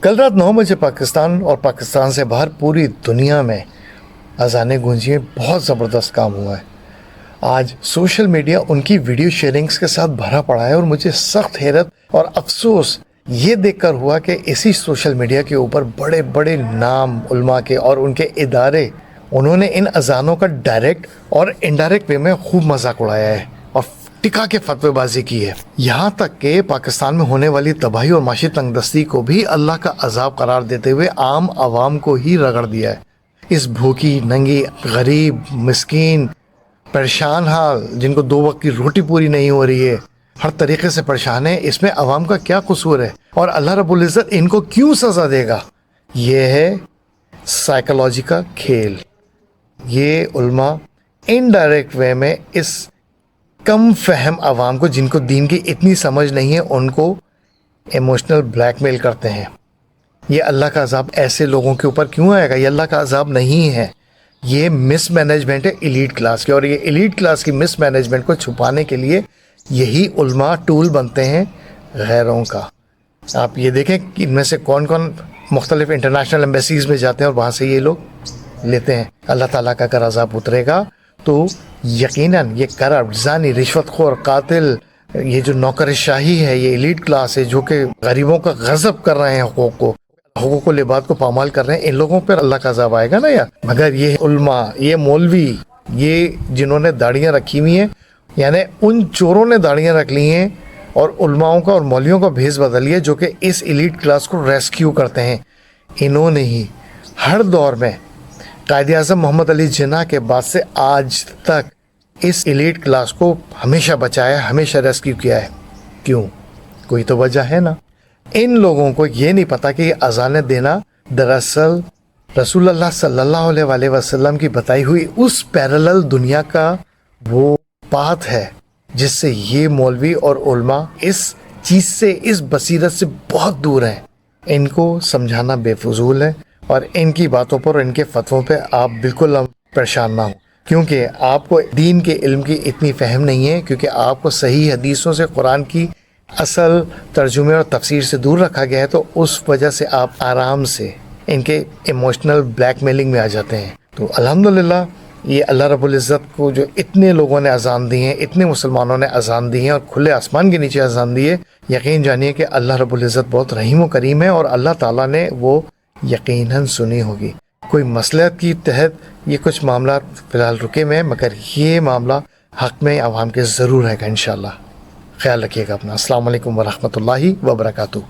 कल रात 9 बजे पाकिस्तान और पाकिस्तान से बाहर पूरी दुनिया में अजानें गूंजी हैं। बहुत ज़बरदस्त काम हुआ है। आज सोशल मीडिया उनकी वीडियो शेयरिंग्स के साथ भरा पड़ा है और मुझे सख्त हैरत और अफसोस ये देखकर हुआ कि इसी सोशल मीडिया के ऊपर बड़े बड़े नाम उलमा के और उनके इदारे उन्होंने इन अजानों का डायरेक्ट और इनडायरेक्ट वे में खूब मजाक उड़ाया है और टिका के फतवेबाजी की है। यहाँ तक कि पाकिस्तान में होने वाली तबाही और माशी तंगदस्ती को भी अल्लाह का अजाब करार देते हुए आम आवाम को ही रगड़ दिया है। इस भूखी नंगी गरीब मिस्कीन परेशान हाल जिनको 2 वक्त की रोटी पूरी नहीं हो रही है, हर तरीके से परेशान है, इसमें अवाम का क्या कसूर है और अल्लाह रब्बुल इज़्ज़त इनको क्यों सज़ा देगा? ये है साइकोलॉजी का खेल। ये उल्मा इनडायरेक्ट वे में इस कम फहम अवाम को जिनको दीन की इतनी समझ नहीं है उनको इमोशनल ब्लैकमेल करते हैं। ये अल्लाह का अजाब ऐसे लोगों के ऊपर क्यों आएगा? ये अल्लाह का अजाब नहीं है, ये मिस मैनेजमेंट है एलीट क्लास की। और ये एलीट क्लास की मिस मैनेजमेंट को छुपाने के लिए यही उल्मा टूल बनते हैं गैरों का। आप ये देखें कि इनमें से कौन कौन मुख्तलिफ इंटरनेशनल एम्बेसीज़ में जाते हैं और वहाँ से ये लोग लेते हैं। अल्लाह ताला का अगर अजाब उतरेगा तो यकीनन ये करप्ट जानी रिश्वतखोर कातिल ये जो नौकरशाही है, ये एलीट क्लास है जो कि गरीबों का गज़ब कर रहे हैं, हुकूक को लिबाद को पामाल कर रहे हैं, इन लोगों पर अल्लाह का अजाब आएगा ना यार। मगर ये उल्मा, ये मौलवी, ये जिन्होंने दाढ़ियाँ रखी हुई हैं, यानी उन चोरों ने दाढ़ियाँ रख ली हैं और उल्माओं का और मौलवियों का भेस बदल लिया जो कि इस एलीट क्लास को रेस्क्यू करते हैं। इन्होंने ही हर दौर में कायद-ए-आज़म मोहम्मद अली जिन्ना के बाद से आज तक इस एलीट क्लास को हमेशा बचाया, हमेशा रेस्क्यू किया है। क्यों? कोई तो वजह है ना। इन लोगों को ये नहीं पता कि अज़ानें देना दरअसल रसूलुल्लाह सल्लल्लाहु अलैहि वसल्लम की बताई हुई उस पैरेलल दुनिया का वो बात है जिससे ये मौलवी और उल्मा इस चीज़ से, इस बसीरत से बहुत दूर हैं। इनको समझाना बेफजूल है और इनकी बातों पर, इनके फतवों पे आप बिल्कुल परेशान ना हो, क्योंकि आपको दीन के इल्म की इतनी फहम नहीं है, क्योंकि आपको सही हदीसों से कुरान की असल तर्जुमे और तफसीर से दूर रखा गया है। तो उस वजह से आप आराम से इनके इमोशनल ब्लैकमेलिंग में आ जाते हैं। तो अल्हम्दुलिल्लाह ये अल्लाह रब्बुल इज़्ज़त को जो इतने लोगों ने अजान दी है, इतने मुसलमानों ने अजान दी है और खुले आसमान के नीचे अजान दी है, यकीन जानिए कि अल्लाह रब्बुल इज़्ज़त बहुत रहीम व करीम है और अल्लाह ताला ने वो यकीनन सुनी होगी। कोई मसलहत की तहत ये कुछ मामला फ़िलहाल रुके में, मगर ये मामला हक़ में आवाम के ज़रूर रहेगा इंशाअल्लाह। ख्याल रखिएगा अपना। अस्सलाम वालेकुम व रहमतुल्लाहि व बरकातुहू।